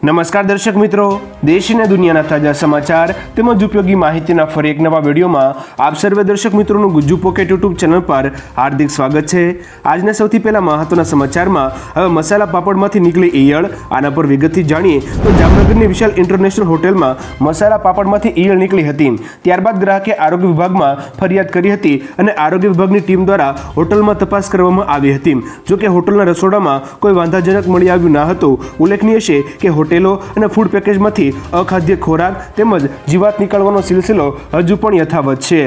નમસ્કાર દર્શક મિત્રો, દેશ અને દુનિયાના તાજા સમાચાર તેમજ ઉપયોગી માહિતીના ફરી એક નવા વિડીયોમાં આપ સર્વે દર્શક મિત્રોનું ગુજ્જુ પોકેટ યુટ્યુબ ચેનલ પર હાર્દિક સ્વાગત છે। આજના સૌથી પહેલા મહત્વના સમાચારમાં હવે મસાલા પાપડમાંથી નીકળી ઈયળ, આના પર વિગતથી જાણીએ તો જામનગરની વિશાલ ઇન્ટરનેશનલ હોટેલમાં મસાલા પાપડમાંથી ઈયળ નીકળી હતી। ત્યારબાદ ગ્રાહકે આરોગ્ય વિભાગમાં ફરિયાદ કરી હતી અને આરોગ્ય વિભાગની ટીમ દ્વારા હોટલમાં તપાસ કરવામાં આવી હતી। જોકે હોટલના રસોડામાં કોઈ વાંધાજનક મળી આવ્યું ન હતું। ઉલ્લેખનીય છે કે હોટેલો અને ફૂડ પેકેજમાંથી અખાદ્ય ખોરાક તેમજ જીવાત નીકળવાનો સિલસિલો હજુ પણ યથાવત છે।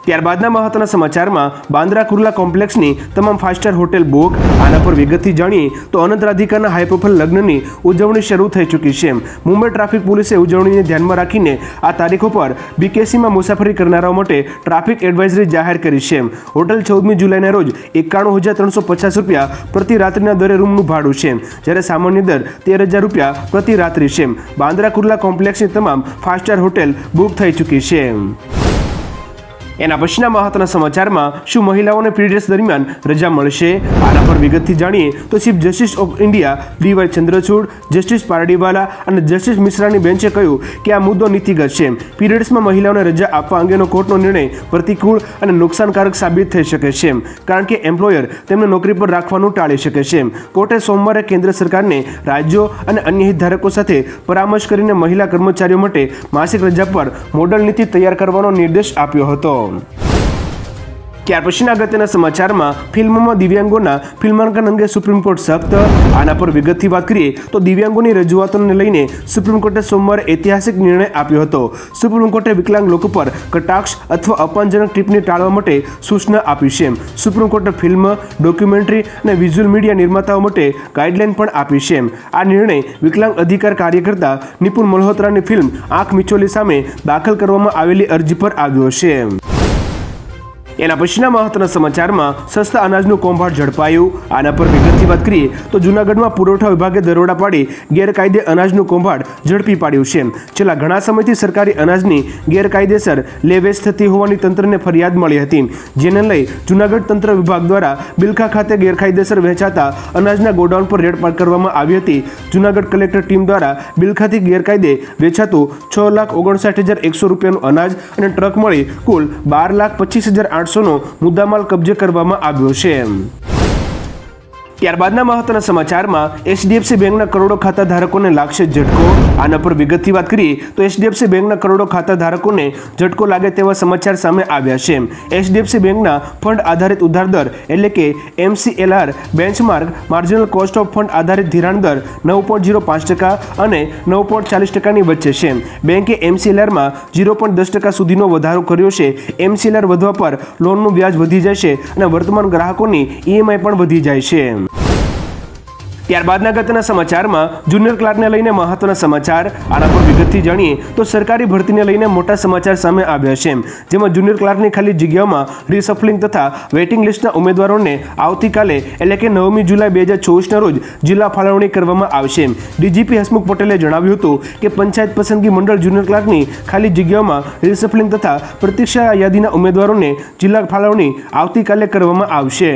ત્યારબાદના મહત્વના સમાચારમાં બાંદ્રા કુર્લા કોમ્પ્લેક્સની તમામ 5 સ્ટાર હોટેલ બુક, આના પર વિગતથી જાણીએ તો અનંત રાધિકાના હાઈ પ્રોફાઇલ લગ્નની ઉજવણી શરૂ થઈ ચૂકી છે। મુંબઈ ટ્રાફિક પોલીસે ઉજવણીને ધ્યાનમાં રાખીને આ તારીખો પર બીકેસીમાં મુસાફરી કરનારાઓ માટે ટ્રાફિક એડવાઇઝરી જાહેર કરી છે। હોટેલ 14મી જુલાઈના રોજ 91,350 રૂપિયા પ્રતિ રાત્રિના દરે રૂમનું ભાડું છે, જ્યારે સામાન્ય દર 13,000 રૂપિયા પ્રતિ રાત્રિ છે। બાંદ્રા કુર્લા કોમ્પ્લેક્સની તમામ 5 સ્ટાર હોટેલ બુક થઈ ચૂકી છે। એના પછીના મહત્વના સમાચારમાં શું મહિલાઓને પીરિયડ્સ દરમિયાન રજા મળશે? આના પર વિગતથી જાણીએ તો chief justice of India D Y Chandrachud, justice Pardiwala અને જસ્ટિસ મિશ્રાની બેન્ચે કહ્યું કે આ મુદ્દો નીતિગત છે। પીરિયડ્સમાં મહિલાઓને રજા આપવા અંગેનો કોર્ટનો નિર્ણય પ્રતિકૂળ અને નુકસાનકારક સાબિત થઈ શકે છે, કારણ કે એમ્પ્લોયર તેમને નોકરી પર રાખવાનું ટાળી શકે છે। કોર્ટે સોમવારે કેન્દ્ર સરકારને રાજ્યો અને અન્ય હિતધારકો સાથે પરામર્શ કરીને મહિલા કર્મચારીઓ માટે માસિક રજા પર મોડલ નીતિ તૈયાર કરવાનો નિર્દેશ આપ્યો હતો। ત્યાર પછીના અગત્યના સમાચારમાં ફિલ્મોમાં દિવ્યાંગોના ફિલ્માંકન અંગે સુપ્રીમ કોર્ટ સખ્ત, આના પર વિગતથી વાત કરીએ તો દિવ્યાંગોની રજૂઆતોને લઈને સુપ્રીમ કોર્ટે સોમવારે ઐતિહાસિક નિર્ણય આપ્યો હતો। સુપ્રીમ કોર્ટે વિકલાંગ લોકો પર કટાક્ષ અથવા અપમાનજનક ટિપ્પણી ટાળવા માટે સૂચના આપી છે। સુપ્રીમ કોર્ટે ફિલ્મ, ડોક્યુમેન્ટરી અને વિઝ્યુઅલ મીડિયા નિર્માતાઓ માટે ગાઈડલાઈન પણ આપી છે। આ નિર્ણય વિકલાંગ અધિકાર કાર્યકર્તા નિપુણ મલ્હોત્રાની ફિલ્મ આંખ મિચોલી સામે દાખલ કરવામાં આવેલી અરજી પર આવ્યો છે। એના પછીના મહત્વના સમાચારમાં સસ્તા અનાજનું કૌભાંડ ઝડપાયું, આના પર વિગતથી વાત કરીએ તો જૂનાગઢમાં પુરવઠા વિભાગે દરોડા પાડી ગેરકાયદે અનાજનું કૌભાંડ ઝડપી પાડ્યું છે। છેલ્લા ઘણા સમયથી સરકારી અનાજની ગેરકાયદેસર લેવેચ થતી હોવાની તંત્રને ફરિયાદ મળી હતી, જેને લઈ જૂનાગઢ તંત્ર વિભાગ દ્વારા બિલખા ખાતે ગેરકાયદેસર વહેંચાતા અનાજના ગોડાઉન પર રેડ કરવામાં આવી હતી। જૂનાગઢ કલેક્ટર ટીમ દ્વારા બિલખાથી ગેરકાયદે વેચાતું 6,59,100 રૂપિયાનું અનાજ અને ટ્રક મળી કુલ 12,25,800 નો મુદ્દામાલ કબજે કરવામાં આવ્યો છે। ત્યારબાદના મહત્વના સમાચારમાં એચડીએફસી બેંકના કરોડો ખાતા ધારકોને લાગશે ઝટકો, આના પર વિગતથી વાત કરીએ તો એચડીએફસી બેંકના કરોડો ખાતા ધારકોને ઝટકો લાગે તેવા સમાચાર સામે આવ્યા છે। એચડીએફસી બેંકના ફંડ આધારિત ઉધાર દર એટલે કે MCLR benchmark marginal cost of fund આધારિત ધિરાણ દર 9.05% અને 9.40%ની વચ્ચે છે। બેંકે MCLRમાં 0.10% સુધીનો વધારો કર્યો છે। MCLR વધવા પર લોનનું વ્યાજ વધી જશે અને વર્તમાન ગ્રાહકોની EMI પણ વધી જાય છે। ત્યારબાદના અગત્યના સમાચારમાં જુનિયર ક્લાર્કને લઈને મહત્વના સમાચાર, આના પર વિગતથી જાણીએ તો સરકારી ભરતીને લઈને મોટા સમાચાર સામે આવ્યા છે, જેમાં જુનિયર ક્લાર્કની ખાલી જગ્યાઓમાં રીસફલિંગ તથા વેઇટિંગ લિસ્ટના ઉમેદવારોને આવતીકાલે એટલે કે 9મી જુલાઈ 2024ના રોજ જિલ્લા ફાળવણી કરવામાં આવશે। ડીજીપી હસમુખ પટેલે જણાવ્યું હતું કે પંચાયત પસંદગી મંડળ જુનિયર ક્લાર્કની ખાલી જગ્યાઓમાં રીસફલિંગ તથા પ્રતીક્ષા યાદીના ઉમેદવારોને જિલ્લા ફાળવણી આવતીકાલે કરવામાં આવશે।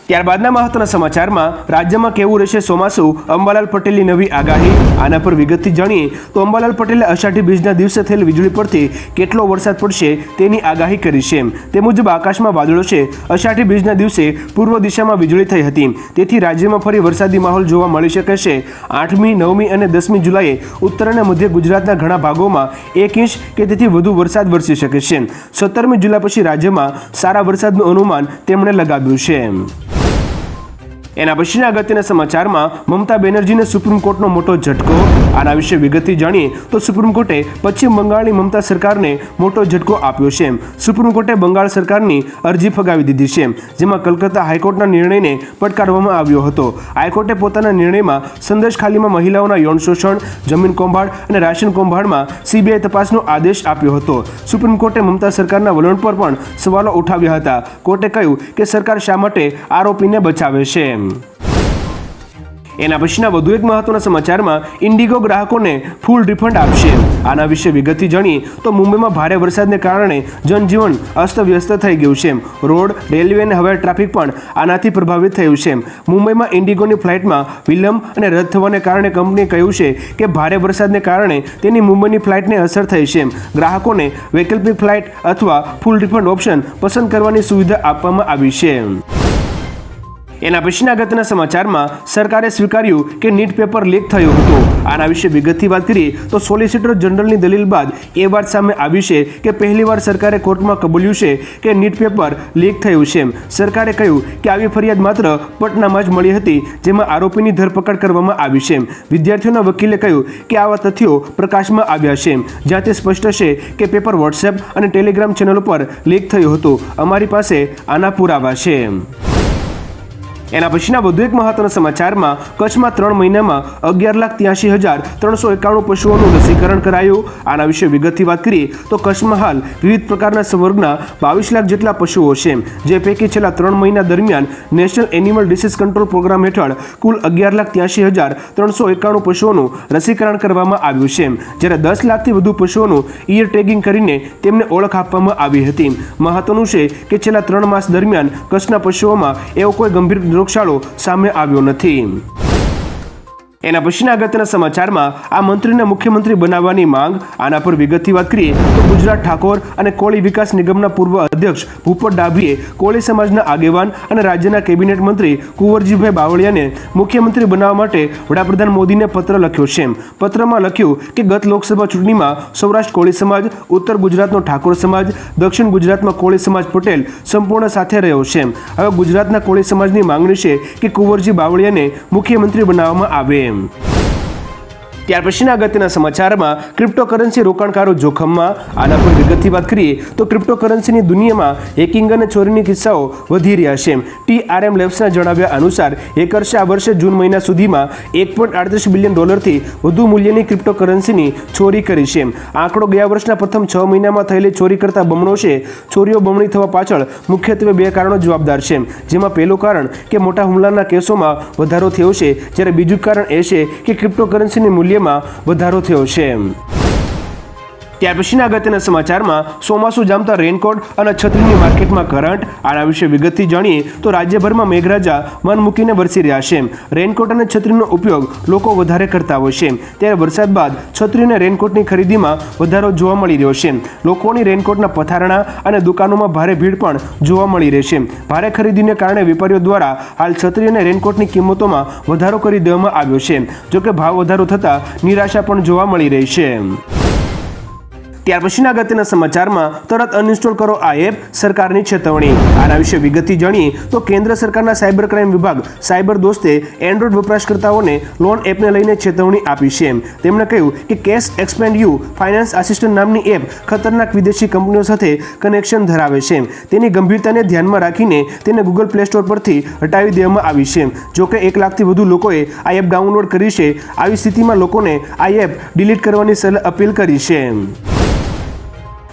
ત્યારબાદના મહત્વના સમાચારમાં રાજ્યમાં કેવું રહેશે ચોમાસું, અંબાલાલ પટેલની નવી આગાહી, આના પર વિગતથી જાણીએ તો અંબાલાલ પટેલે અષાઢી બીજના દિવસે થયેલ વીજળી પડથી કેટલો વરસાદ પડશે તેની આગાહી કરી છે। તે મુજબ આકાશમાં વાદળો છે। અષાઢી બીજના દિવસે પૂર્વ દિશામાં વીજળી થઈ હતી, તેથી રાજ્યમાં ફરી વરસાદી માહોલ જોવા મળી શકે છે। 8મી, 9મી અને 10મી જુલાઈએ ઉત્તર અને મધ્ય ગુજરાતના ઘણા ભાગોમાં 1 ઇંચ કે તેથી વધુ વરસાદ વરસી શકે છે। 17મી જુલાઈ પછી રાજ્યમાં સારા વરસાદનું અનુમાન તેમણે લગાવ્યું છે। એના પછીના અગત્યના સમાચારમાં મમતા બેનર્જીને સુપ્રીમ કોર્ટનો મોટો ઝટકો, આના વિશે વિગતથી જાણીએ તો સુપ્રીમ કોર્ટે પશ્ચિમ બંગાળની મમતા સરકારને મોટો ઝટકો આપ્યો છે। સુપ્રીમ કોર્ટે બંગાળ સરકારની અરજી ફગાવી દીધી છે, જેમાં કલકત્તા હાઈકોર્ટના નિર્ણયને પડકારવામાં આવ્યો હતો। હાઈકોર્ટે પોતાના નિર્ણયમાં સંદેશ ખાલીમાં મહિલાઓના યૌન શોષણ, જમીન કૌભાંડ અને રાશન કૌભાંડમાં CBI તપાસનો આદેશ આપ્યો હતો। સુપ્રીમ કોર્ટે મમતા સરકારના વલણ પર પણ સવાલો ઉઠાવ્યા હતા। કોર્ટે કહ્યું કે સરકાર શા માટે આરોપીને બચાવે છે। એના પછીના વધુ એક મહત્વના સમાચારમાં ઇન્ડિગો ગ્રાહકોને ફૂલ રિફંડ આપશે. આના વિશે વિગતથી જાણીએ તો મુંબઈમાં ભારે વરસાદને કારણે જનજીવન અસ્તવ્યસ્ત થઈ ગયું છે. રોડ, રેલવે અને હવાઈ ટ્રાફિક પણ આનાથી પ્રભાવિત થયું છે. મુંબઈમાં ઇન્ડિગોની ફ્લાઇટમાં વિલંબ અને રદ થવાને કારણે કંપનીએ કહ્યું છે કે ભારે વરસાદને કારણે તેની મુંબઈની ફ્લાઇટને અસર થઈ છે. ગ્રાહકોને વૈકલ્પિક ફ્લાઇટ અથવા ફૂલ રિફંડ ઓપ્શન પસંદ કરવાની સુવિધા આપવામાં આવી છે. એના પછીના અગત્યના સમાચારમાં સરકારે સ્વીકાર્યું કે નીટ પેપર લીક થયું હતું. આના વિશે વિગતથી વાત કરીએ તો સોલિસિટર જનરલની દલીલ બાદ એ વાત સામે આવી છે કે પહેલીવાર સરકારે કોર્ટમાં કબૂલ્યું છે કે નીટ પેપર લીક થયું છે. સરકારે કહ્યું કે આવી ફરિયાદ માત્ર પટનામાં જ મળી હતી, જેમાં આરોપીની ધરપકડ કરવામાં આવી છે. વિદ્યાર્થીઓના વકીલે કહ્યું કે આવા તથ્યો પ્રકાશમાં આવ્યા છે, જ્યાં તે સ્પષ્ટ છે કે પેપર વોટ્સએપ અને ટેલિગ્રામ ચેનલો પર લીક થયું હતું. અમારી પાસે આના પુરાવા છે. એના પછીના વધુ એક મહત્વના સમાચારમાં કચ્છમાં 3 મહિનામાં 11,83,391 પશુઓનું રસીકરણ કરાયું. આના વિશે વિગતથી વાત કરીએ તો કચ્છમાં હાલ વિવિધ પ્રકારના સંવર્ગના 22 લાખ જેટલા પશુઓ છે, જે પૈકી છેલ્લા 3 મહિના દરમિયાન national animal disease control programme હેઠળ કુલ 11,83,391 પશુઓનું રસીકરણ કરવામાં આવ્યું છે, જ્યારે 10 લાખથી વધુ પશુઓનું ઇયર ટેગિંગ કરીને તેમને ઓળખ આપવામાં આવી હતી. મહત્વનું છે કે છેલ્લા 3 માસ દરમિયાન કચ્છના પશુઓમાં એવો કોઈ ગંભીર રોગચાળો સામે આવ્યો નથી. એના પછીના અગત્યના સમાચારમાં આ મંત્રીને મુખ્યમંત્રી બનાવવાની માંગ. આના પર વિગતથી વાત કરીએ તો ગુજરાત ઠાકોર અને કોળી વિકાસ નિગમના પૂર્વ અધ્યક્ષ ભૂપત ડાભીએ કોળી સમાજના આગેવાન અને રાજ્યના કેબિનેટ મંત્રી કુંવરજીભાઈ બાવળિયાને મુખ્યમંત્રી બનાવવા માટે વડાપ્રધાન મોદીને પત્ર લખ્યો છે. પત્રમાં લખ્યું કે ગત લોકસભા ચૂંટણીમાં સૌરાષ્ટ્ર કોળી સમાજ, ઉત્તર ગુજરાતનો ઠાકોર સમાજ, દક્ષિણ ગુજરાતમાં કોળી સમાજ પટેલ સંપૂર્ણ સાથે રહ્યો છે. હવે ગુજરાતના કોળી સમાજની માંગણી છે કે કુંવરજી બાવળિયાને મુખ્યમંત્રી બનાવવામાં આવે. ત્યાર પછીના અગત્યના સમાચારમાં ક્રિપ્ટોકરન્સી રોકાણકારો જોખમમાં. આના પર વિગતથી વાત કરીએ તો ક્રિપ્ટોકરન્સીની દુનિયામાં હેકિંગ અને ચોરીની કિસ્સાઓ વધી રહ્યા છે. TRM લેબ્સના જણાવ્યા અનુસાર હેકર્સે આ વર્ષે જૂન મહિના સુધીમાં $1.38 બિલિયન વધુ મૂલ્યની ક્રિપ્ટોકરન્સીની ચોરી કરી છે. આંકડો ગયા વર્ષના પ્રથમ 6 મહિનામાં થયેલી ચોરી કરતાં બમણો છે. ચોરીઓ બમણી થવા પાછળ મુખ્યત્વે 2 કારણો જવાબદાર છે, જેમાં પહેલું કારણ કે મોટા હુમલાના કેસોમાં વધારો થયો છે, જ્યારે બીજું કારણ એ છે કે ક્રિપ્ટોકરન્સીની મૂલ્ય વધારો થયો છે. ત્યાર પછીના અગત્યના સમાચારમાં ચોમાસું જામતા રેનકોટ અને છત્રીની માર્કેટમાં કરંટ. આના વિશે વિગતથી જાણીએ તો રાજ્યભરમાં મેઘરાજા મન મૂકીને વરસી રહ્યા છે. રેનકોટ અને છત્રીનો ઉપયોગ લોકો વધારે કરતા હોય છે, ત્યારે વરસાદ બાદ છત્રી અને રેનકોટની ખરીદીમાં વધારો જોવા મળી રહ્યો છે. લોકોની રેનકોટના પથારણા અને દુકાનોમાં ભારે ભીડ પણ જોવા મળી રહી છે. ભારે ખરીદીને કારણે વેપારીઓ દ્વારા હાલ છત્રી અને રેનકોટની કિંમતોમાં વધારો કરી દેવામાં આવ્યો છે. જોકે ભાવ વધારો થતાં નિરાશા પણ જોવા મળી રહી છે. ત્યાર પછીના અગત્યના સમાચારમાં તરત અનઇન્સ્ટોલ કરો આ એપ, સરકારની ચેતવણી. આના વિશે વિગતથી જાણીએ તો કેન્દ્ર સરકારના સાયબર ક્રાઇમ વિભાગ સાયબર દોસ્તે એન્ડ્રોઇડ વપરાશકર્તાઓને લોન એપને લઈને ચેતવણી આપી છે. તેમણે કહ્યું કે cash expand you finance assistant નામની એપ ખતરનાક વિદેશી કંપનીઓ સાથે કનેક્શન ધરાવે છે. તેની ગંભીરતાને ધ્યાનમાં રાખીને તેને ગૂગલ પ્લે સ્ટોર પરથી હટાવી દેવામાં આવી છે. જોકે 1 લાખથી વધુ લોકોએ આ એપ ડાઉનલોડ કરી છે. આવી સ્થિતિમાં લોકોને આ એપ ડિલીટ કરવાની અપીલ કરી છે.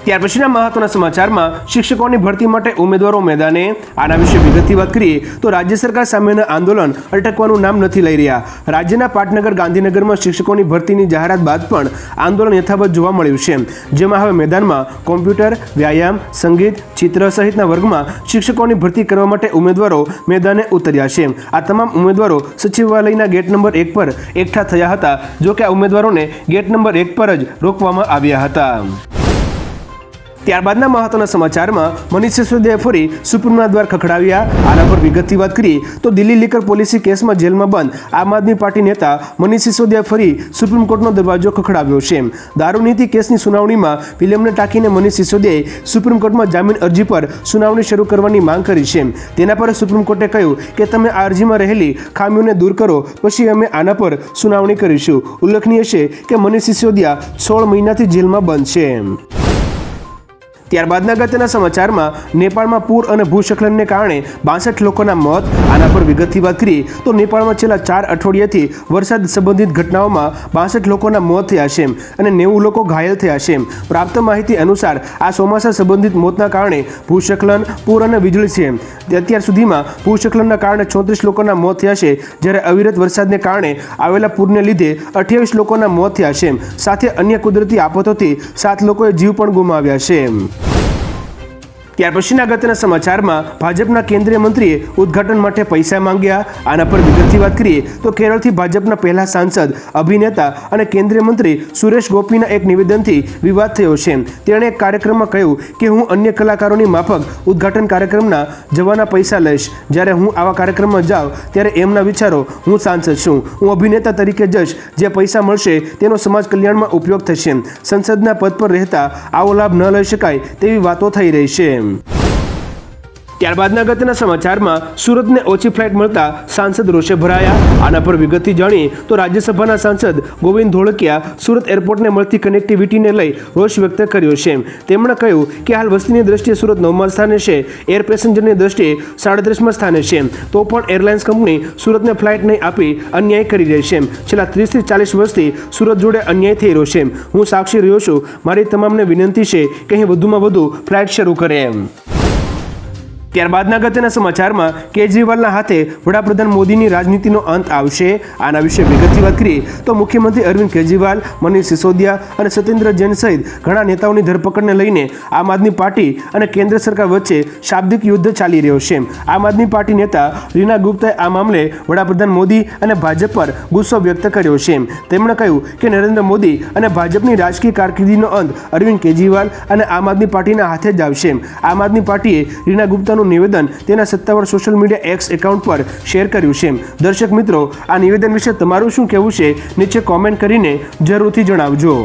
ત્યાર પછીના મહત્વના સમાચારમાં શિક્ષકોની ભરતી માટે ઉમેદવારો મેદાને. આના વિશે વિગતથી વાત કરીએ તો રાજ્ય સરકાર સામેના આંદોલન અટકવાનું નામ નથી લઈ રહ્યા. રાજ્યના પાટનગર ગાંધીનગરમાં શિક્ષકોની ભરતીની જાહેરાત બાદ પણ આંદોલન યથાવત જોવા મળ્યું છે, જેમાં હવે મેદાનમાં કોમ્પ્યુટર, વ્યાયામ, સંગીત, ચિત્ર સહિતના વર્ગમાં શિક્ષકોની ભરતી કરવા માટે ઉમેદવારો મેદાને ઉતર્યા છે. આ તમામ ઉમેદવારો સચિવાલયના ગેટ નંબર 1 પર એકઠા થયા હતા. જોકે આ ઉમેદવારોને ગેટ નંબર 1 પર જ રોકવામાં આવ્યા હતા. ત્યારબાદના મહત્વના સમાચારમાં મનીષ સિસોદિયાએ ફરી સુપ્રીમના દ્વાર ખખડાવ્યા. આના પર વિગતથી વાત કરીએ તો દિલ્હી લીકર પોલિસી કેસમાં જેલમાં બંધ આમ આદમી પાર્ટી નેતા મનીષ સિસોદિયાએ ફરી સુપ્રીમ કોર્ટનો દરવાજો ખખડાવ્યો છે. દારૂનીતિ કેસની સુનાવણીમાં વિલંબને ટાંકીને મનીષ સિસોદિયાએ સુપ્રીમ કોર્ટમાં જામીન અરજી પર સુનાવણી શરૂ કરવાની માંગ કરી છે. તેના પર સુપ્રીમ કોર્ટે કહ્યું કે તમે આ અરજીમાં રહેલી ખામીઓને દૂર કરો, પછી અમે આના પર સુનાવણી કરીશું. ઉલ્લેખનીય છે કે મનીષ સિસોદિયા 16 મહિનાથી જેલમાં બંધ છે. ત્યારબાદના અગત્યના સમાચારમાં નેપાળમાં પૂર અને ભૂસ્ખલનને કારણે 62 લોકોના મોત. આના પર વિગતથી વાત કરીએ તો નેપાળમાં છેલ્લા 4 અઠવાડિયાથી વરસાદ સંબંધિત ઘટનાઓમાં 62 લોકોના મોત થયા છે અને 90 લોકો ઘાયલ થયા છે. પ્રાપ્ત માહિતી અનુસાર આ ચોમાસા સંબંધિત મોતના કારણે ભૂસ્ખલન, પૂર અને વીજળી છે. અત્યાર સુધીમાં ભૂસ્ખલનના કારણે 34 લોકોના મોત થયા છે, જ્યારે અવિરત વરસાદને કારણે આવેલા પૂરને લીધે 28 લોકોના મોત થયા છે. સાથે અન્ય કુદરતી આફતોથી 7 લોકોએ જીવ પણ ગુમાવ્યા છે. ત્યાર પછીના અગત્યના સમાચારમાં ભાજપના કેન્દ્રીય મંત્રીએ ઉદ્ઘાટન માટે પૈસા માંગ્યા. આના પર વિગતથી વાત કરીએ તો કેરળથી ભાજપના પહેલા સાંસદ, અભિનેતા અને કેન્દ્રીય મંત્રી સુરેશ ગોપીના એક નિવેદનથી વિવાદ થયો છે. તેણે એક કાર્યક્રમમાં કહ્યું કે હું અન્ય કલાકારોની માફક ઉદ્ઘાટન કાર્યક્રમના જવાના પૈસા લઈશ. જ્યારે હું આવા કાર્યક્રમમાં જાઉં ત્યારે એમના વિચારો, હું સાંસદ છું, હું અભિનેતા તરીકે જઈશ, જે પૈસા મળશે તેનો સમાજ કલ્યાણમાં ઉપયોગ થશે. સંસદના પદ પર રહેતા આવો લાભ ન લઈ શકાય તેવી વાતો થઈ રહી છે. ત્યારબાદના અગત્યના સમાચારમાં સુરતને ઓછી ફ્લાઇટ મળતા સાંસદ રોષે ભરાયા. આના પર વિગતથી જાણીએ તો રાજ્યસભાના સાંસદ ગોવિંદ ધોળકિયા સુરત એરપોર્ટને મળતી કનેક્ટિવિટીને લઈ રોષ વ્યક્ત કર્યો છે. તેમણે કહ્યું કે હાલ વસ્તીની દ્રષ્ટિએ સુરત 9મા સ્થાને છે, એર પેસેન્જરની દ્રષ્ટિએ 37મા સ્થાને છે. તો પણ એરલાઇન્સ કંપની સુરતને ફ્લાઇટ નહીં આપી અન્યાય કરી રહી છે. છેલ્લા 30 થી 40 વર્ષથી સુરત જોડે અન્યાય થઈ રહ્યો છે. હું સાક્ષી રહ્યો છું. મારી તમામને વિનંતી છે કે અહીં વધુમાં વધુ ફ્લાઇટ શરૂ કરે. ત્યારબાદના અગત્યના સમાચારમાં કેજરીવાલના હાથે વડાપ્રધાન મોદીની રાજનીતિનો અંત આવશે. આના વિશે વિગતથી વાત કરીએ તો મુખ્યમંત્રી અરવિંદ કેજરીવાલ, મનીષ સિસોદિયા અને સત્યેન્દ્ર જૈન સહિત ઘણા નેતાઓની ધરપકડને લઈને આમ આદમી પાર્ટી અને કેન્દ્ર સરકાર વચ્ચે શાબ્દિક યુદ્ધ ચાલી રહ્યો છે. આમ આદમી પાર્ટી નેતા રીના ગુપ્તાએ આ મામલે વડાપ્રધાન મોદી અને ભાજપ પર ગુસ્સો વ્યક્ત કર્યો છે. તેમણે કહ્યું કે નરેન્દ્ર મોદી અને ભાજપની રાજકીય કારકિર્દીનો અંત અરવિંદ કેજરીવાલ અને આમ આદમી પાર્ટીના હાથે જ આવશે. આમ આદમી પાર્ટીએ રીના ગુપ્તાનું નિવેદન તેના સત્તાવાર સોશિયલ મીડિયા એક્સ એકાઉન્ટ પર શેર કર્યું છે. દર્શક મિત્રો, આ નિવેદન વિશે તમારું શું કહેવું છે નીચે કોમેન્ટ કરીને જરૂરથી જણાવજો.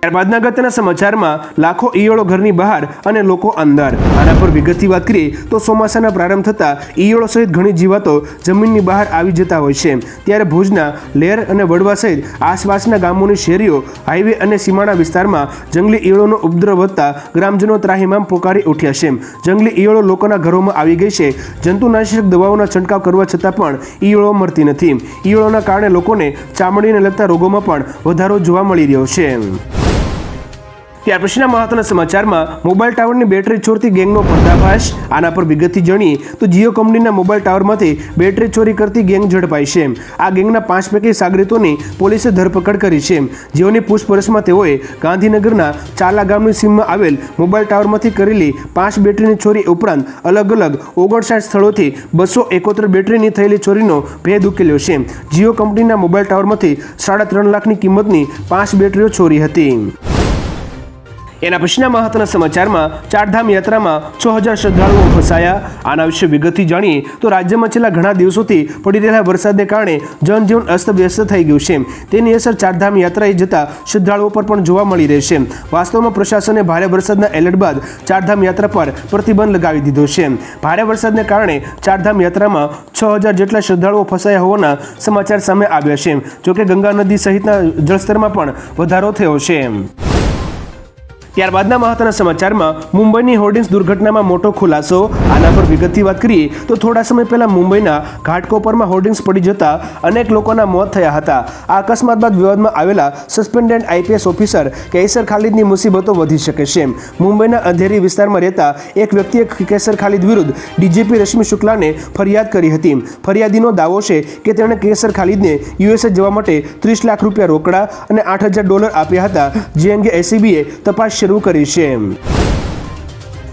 ત્યારબાદના અગત્યના સમાચારમાં લાખો ઈયળો ઘરની બહાર અને લોકો અંદર. આના પર વિગતથી વાત કરીએ તો ચોમાસાના પ્રારંભ થતાં ઈયળો સહિત ઘણી જીવાતો જમીનની બહાર આવી જતા હોય છે. ત્યારે ભુજના લેર અને વડવા સહિત આસપાસના ગામોની શેરીઓ, હાઈવે અને સીમાડા વિસ્તારમાં જંગલી ઈયળોનો ઉપદ્રવ વધતા ગ્રામજનો ત્રાહિમામ પોકારી ઉઠ્યા છે. જંગલી ઈયળો લોકોના ઘરોમાં આવી ગઈ છે. જંતુનાશક દવાઓના છંટકાવ કરવા છતાં પણ ઈયળો મરતી નથી. ઈયળોના કારણે લોકોને ચામડીને લગતા રોગોમાં પણ વધારો જોવા મળી રહ્યો છે. ત્યાર પછીના મહત્વના સમાચારમાં મોબાઈલ ટાવરની બેટરી ચોરતી ગેંગનો પર્દાફાશ. આના પર વિગતથી જાણીએ તો જીઓ કંપનીના મોબાઈલ ટાવરમાંથી બેટરી ચોરી કરતી ગેંગ ઝડપાઈ છે. આ ગેંગના 5 પૈકી સાગરીતોની પોલીસે ધરપકડ કરી છે. જેઓની પૂછપરછમાં તેઓએ ગાંધીનગરના ચાલા ગામની સીમમાં આવેલ મોબાઈલ ટાવરમાંથી કરેલી 5 બેટરીની ચોરી ઉપરાંત અલગ અલગ 59 સ્થળોથી 271 બેટરીની થયેલી ચોરીનો ભેદ ઉકેલ્યો છે. જીઓ કંપનીના મોબાઈલ ટાવરમાંથી 3.5 લાખની કિંમતની 5 બેટરીઓ ચોરી હતી. એના પછીના મહત્વના સમાચારમાં ચારધામ યાત્રામાં 6000 શ્રદ્ધાળુઓ ફસાયા. આના વિશે વિગતથી જાણીએ તો રાજ્યમાં છેલ્લા ઘણા દિવસોથી પડી રહેલા વરસાદને કારણે જનજીવન અસ્તવ્યસ્ત થઈ ગયું છે. તેની અસર ચારધામ યાત્રાએ જતા શ્રદ્ધાળુઓ પર પણ જોવા મળી રહી છે. વાસ્તવમાં પ્રશાસને ભારે વરસાદના એલર્ટ બાદ ચારધામ યાત્રા પર પ્રતિબંધ લગાવી દીધો છે. ભારે વરસાદને કારણે ચારધામ યાત્રામાં 6000 જેટલા શ્રદ્ધાળુઓ ફસાયા હોવાના સમાચાર સામે આવ્યા છે. જોકે ગંગા નદી સહિતના જળસ્તરમાં પણ વધારો થયો છે. ત્યારબાદના મહત્વના સમાચારમાં મુંબઈની હોર્ડિંગ્સ દુર્ઘટનામાં મોટો ખુલાસો. આના પર વિગતથી વાત કરીએ તો થોડા સમય પહેલા મુંબઈના ઘાટકોપરમાં હોર્ડિંગ્સ પડી જતા અનેક લોકોના મોત થયા હતા. આ અકસ્માત બાદ વિવાદમાં આવેલા સસ્પેન્ડેડ આઈપીએસ ઓફિસર કેસર ખાલિદની મુસીબતો વધી શકે છે. મુંબઈના અંધેરી વિસ્તારમાં રહેતા એક વ્યક્તિએ કેસર ખાલિદ વિરુદ્ધ ડીજીપી રશ્મિ શુક્લાને ફરિયાદ કરી હતી. ફરિયાદીનો દાવો છે કે તેણે કેસર ખાલિદને યુએસએ જવા માટે 30 લાખ રૂપિયા રોકડા અને $8000 આપ્યા હતા, જે અંગે એસીબીએ તપાસ શરૂ કરી છે.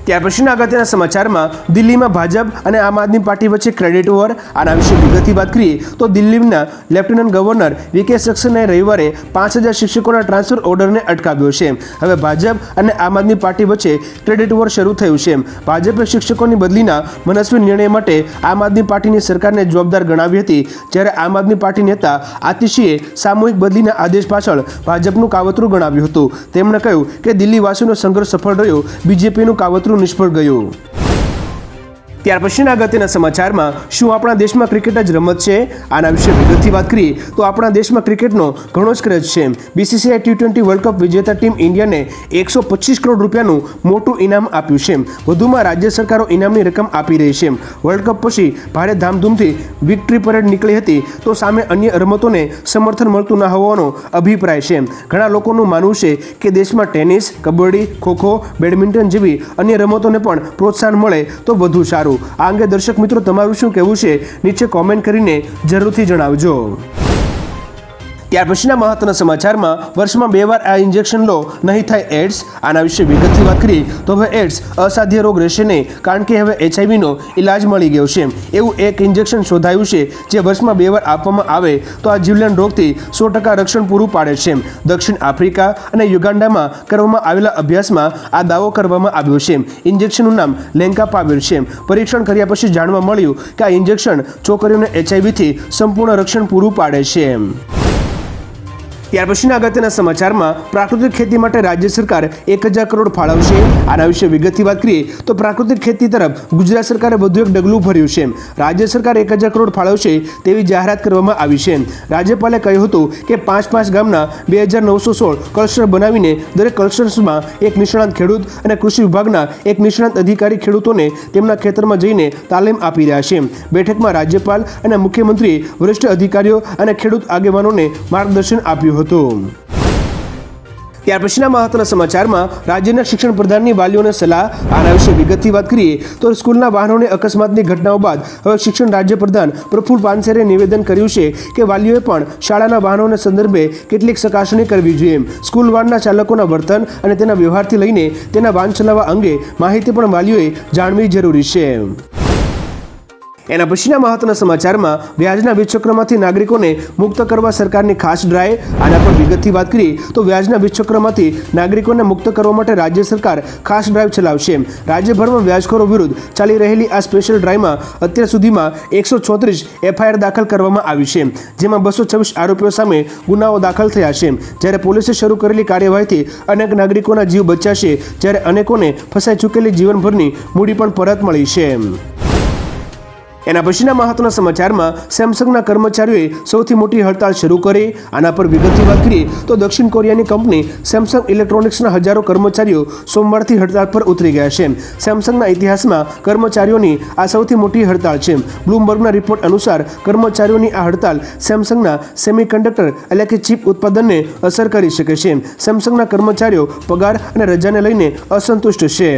ત્યાર પછીના અગત્યના સમાચારમાં દિલ્હીમાં ભાજપ અને આમ આદમી પાર્ટી વચ્ચે ક્રેડિટ વોર. આના વિશે વિગતથી વાત કરીએ તો દિલ્હીના લેફ્ટનન્ટ ગવર્નર વીકે સક્સેનાએ રવિવારે 5000 શિક્ષકોના ટ્રાન્સફર ઓર્ડરને અટકાવ્યો છે. હવે ભાજપ અને આમ આદમી પાર્ટી વચ્ચે ક્રેડિટ વોર શરૂ થયું છે. ભાજપે શિક્ષકોની બદલીના મનસ્વી નિર્ણય માટે આમ આદમી પાર્ટીની સરકારને જવાબદાર ગણાવી હતી, જ્યારે આમ આદમી પાર્ટી નેતા આતિશીએ સામૂહિક બદલીના આદેશ પાછળ ભાજપનું કાવતરું ગણાવ્યું હતું. તેમણે કહ્યું કે દિલ્હીવાસીઓનો સંઘર્ષ સફળ રહ્યો, બીજેપીનું કાવતરું નિષ્ફળ ગયું. ત્યાર પછીના અગત્યના સમાચારમાં શું આપણા દેશમાં ક્રિકેટ જ રમત છે? આના વિશે વિગતથી વાત કરીએ તો આપણા દેશમાં ક્રિકેટનો ઘણો જ ક્રેઝ છે. બીસીસીઆઈ T20 વર્લ્ડ કપ વિજેતા ટીમ ઇન્ડિયાને 125 કરોડ રૂપિયાનું મોટું ઇનામ આપ્યું છે. વધુમાં રાજ્ય સરકારો ઇનામની રકમ આપી રહી છે. વર્લ્ડ કપ પછી ભારે ધામધૂમથી વિક્ટરી પરેડ નીકળી હતી તો સામે અન્ય રમતોને સમર્થન મળતું ન હોવાનો અભિપ્રાય છે. ઘણા લોકોનું માનવું છે કે દેશમાં ટેનિસ, કબડ્ડી, ખોખો, બેડમિન્ટન જેવી અન્ય રમતોને પણ પ્રોત્સાહન મળે તો વધુ સારું. આ અંગે દર્શક મિત્રો તમારું શું કહેવું છે નીચે કોમેન્ટ કરીને જરૂરથી જણાવજો. ત્યાર પછીના મહત્વના સમાચારમાં વર્ષમાં 2 વાર આ ઇન્જેક્શન લો, નહીં થાય એડ્સ. આના વિશે વિગતથી વાત કરીએ તો હવે એડ્સ અસાધ્ય રોગ રહેશે નહીં, કારણ કે હવે HIV નો ઇલાજ મળી ગયો છે. એવું એક ઇન્જેક્શન શોધાયું છે જે વર્ષમાં 2 વાર આપવામાં આવે તો આ જીવલેણ રોગથી 100% રક્ષણ પૂરું પાડે છે. દક્ષિણ આફ્રિકા અને યુગાન્ડામાં કરવામાં આવેલા અભ્યાસમાં આ દાવો કરવામાં આવ્યો છે. ઇન્જેક્શનનું નામ લેન્કાપાવિર છે. પરીક્ષણ કર્યા પછી જાણવા મળ્યું કે આ ઇન્જેક્શન છોકરીઓને HIV થી સંપૂર્ણ રક્ષણ પૂરું પાડે છે. ત્યાર પછીના અગત્યના સમાચારમાં પ્રાકૃતિક ખેતી માટે રાજ્ય સરકાર 1000 કરોડ ફાળવશે. આના વિશે વિગતથી વાત કરીએ તો પ્રાકૃતિક ખેતી તરફ ગુજરાત સરકારે વધુ એક ડગલું ભર્યું છે. રાજ્ય સરકાર 1000 કરોડ ફાળવશે તેવી જાહેરાત કરવામાં આવી છે. રાજ્યપાલે કહ્યું હતું કે 5 ગામના 2916 ક્લસ્ટર બનાવીને દરેક ક્લસ્ટર્સમાં એક નિષ્ણાત ખેડૂત અને કૃષિ વિભાગના એક નિષ્ણાત અધિકારી ખેડૂતોને તેમના ખેતરમાં જઈને તાલીમ આપી રહ્યા છે. બેઠકમાં રાજ્યપાલ અને મુખ્યમંત્રીએ વરિષ્ઠ અધિકારીઓ અને ખેડૂત આગેવાનોને માર્ગદર્શન આપ્યું હતું. ત્યાર પછીના મહત્વના સમાચારમાં રાજ્યના શિક્ષણ પ્રધાનની વાલીઓને સલાહ. આના વિશે વિગતથી વાત કરીએ તો સ્કૂલના વાહનોને અકસ્માતની ઘટનાઓ બાદ હવે શિક્ષણ રાજ્ય પ્રધાન પ્રફુલ્લ પાનસેરે નિવેદન કર્યું છે કે વાલીઓએ પણ શાળાના વાહનોને સંદર્ભે કેટલીક ચકાસણી કરવી જોઈએ. સ્કૂલ વાનના ચાલકોના વર્તન અને તેના વ્યવહારથી લઈને તેના વાહન ચલાવવા અંગે માહિતી પણ વાલીઓએ જાણવી જરૂરી છે. એના પછીના મહત્વના સમાચારમાં વ્યાજના વીજચક્રમાંથી નાગરિકોને મુક્ત કરવા સરકારની ખાસ ડ્રાઈવ. આના પર વિગતથી વાત કરીએ તો વ્યાજના વીજચક્રમાંથી નાગરિકોને મુક્ત કરવા માટે રાજ્ય સરકાર ખાસ ડ્રાઈવ ચલાવશે. રાજ્યભરમાં વ્યાજખોરો વિરુદ્ધ ચાલી રહેલી આ સ્પેશિયલ ડ્રાઈવમાં અત્યાર સુધીમાં 134 FIR દાખલ કરવામાં આવી છે, જેમાં 226 આરોપીઓ સામે ગુનાઓ દાખલ થયા છે. જ્યારે પોલીસે શરૂ કરેલી કાર્યવાહીથી અનેક નાગરિકોના જીવ બચ્યા છે, જ્યારે અનેકોને ફસાઈ ચૂકેલી જીવનભરની મૂડી પણ પરત મળી છે. એના પછીના મહત્વના સમાચારમાં સેમસંગના કર્મચારીઓએ સૌથી મોટી હડતાળ શરૂ કરી. આના પર વિગતથી વાત કરીએ તો દક્ષિણ કોરિયાની કંપની સેમસંગ ઇલેક્ટ્રોનિક્સના હજારો કર્મચારીઓ સોમવારથી હડતાળ પર ઉતરી ગયા છે. સેમસંગના ઇતિહાસમાં કર્મચારીઓની આ સૌથી મોટી હડતાળ છે. બ્લૂમબર્ગના રિપોર્ટ અનુસાર કર્મચારીઓની આ હડતાળ સેમસંગના સેમિકન્ડક્ટર એટલે કે ચિપ ઉત્પાદનને અસર કરી શકે છે. સેમસંગના કર્મચારીઓ પગાર અને રજાને લઈને અસંતુષ્ટ છે.